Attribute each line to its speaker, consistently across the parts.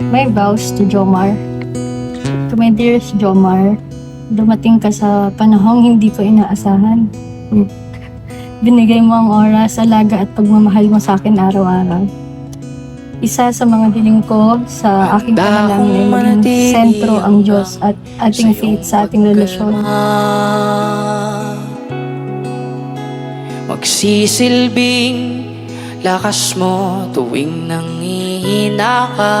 Speaker 1: My vows to Jomar. To my dearest Jomar, dumating ka sa panahong hindi ko inaasahan. Binigay mo ang oras, alaga at pagmamahal mo sa akin araw-araw. Isa sa mga hiling ko sa aking panalangin ay maging sentro ang Diyos at ating faith sa ating relasyon.
Speaker 2: Magsisilbing lakas mo tuwing nangihina ka.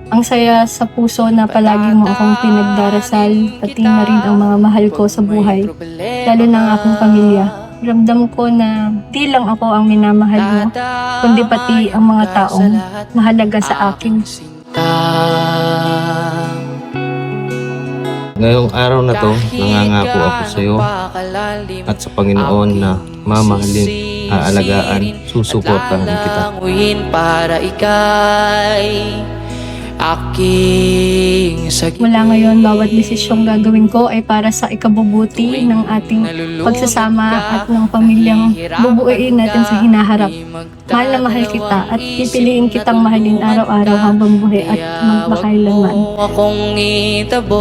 Speaker 1: Ang saya sa puso na palagi mo akong pinagdarasal, pati na rin ang mga mahal ko sa buhay, lalo na ang aking pamilya. Ramdam ko na di lang ako ang minamahal mo, kundi pati ang mga taong mahalaga sa akin.
Speaker 3: Ngayong araw na to, nangangako ako sa iyo at sa Panginoon na mamahalin, aalagaan, susuportahan kita.
Speaker 2: Para ika'y aking sagip.
Speaker 1: Mula ngayon, bawat desisyong gagawin ko ay para sa ikabubuti ng ating pagsasama at ng pamilyang bubuuin natin sa hinaharap. Mahal na mahal kita at pipiliin kitang mahalin araw-araw habang buhay at magpakailanman.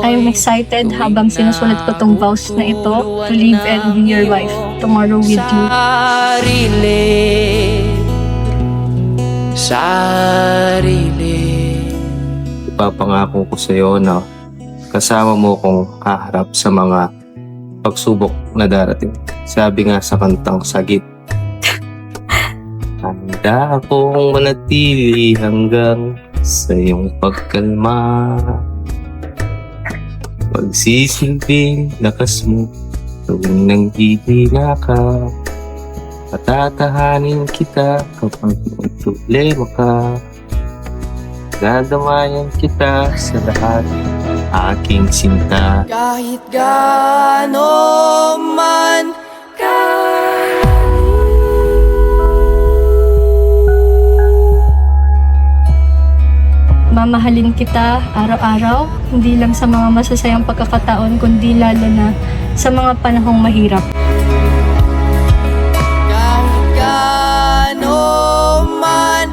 Speaker 1: I'm excited habang sinusulat ko tong vows na ito to live and be your wife tomorrow with you.
Speaker 2: Sarili.
Speaker 3: Ipapangako ko sa iyo na kasama mo kong haharap sa mga pagsubok na darating. Sabi nga sa kantang Sagip, handa akong manatili hanggang sa iyong pagkalma. Pagsisilbing lakas mo tuwing nanghihina ka. Patatahanin kita kapag may problema ka. Dadamayan kita sa lahat, aking sinta.
Speaker 2: Kahit gaano man
Speaker 1: Mamahalin kita araw-araw, hindi lang sa mga masasayang pagkakataon, kundi lalo na sa mga panahong mahirap.
Speaker 2: kahit gaano man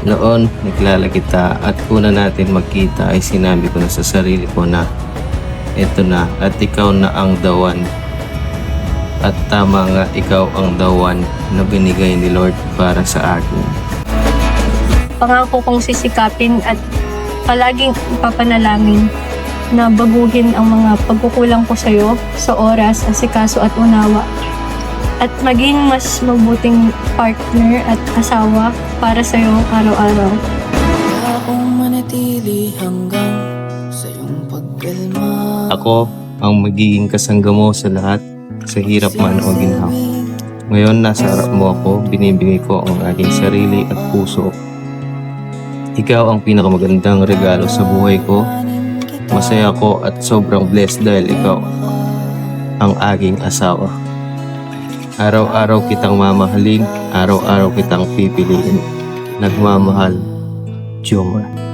Speaker 3: Noon, nakilala kita at una natin magkita ay sinabi ko na sa sarili ko na eto na at ikaw na ang the one. At tama nga, ikaw ang the one na binigay ni Lord para sa akin.
Speaker 1: Pangako kong sisikapin at palaging ipapanalangin na baguhin ang mga pagkukulang ko sa iyo sa oras, asikaso at unawa. At maging mas mabuting partner at asawa para sa iyo araw-araw.
Speaker 2: akong manatili hanggang sa iyong pagkalma.
Speaker 3: Ako ang magiging kasangga mo sa lahat, sa hirap man o ginhawa. Ngayon, nasa harap mo ako, binibigay ko ang aking sarili at puso. Ikaw ang pinakamagandang regalo sa buhay ko. Masaya ako at sobrang blessed dahil ikaw ang aking asawa. Araw-araw kitang mamahalin, araw-araw kitang pipiliin. Nagmamahal, Jomar.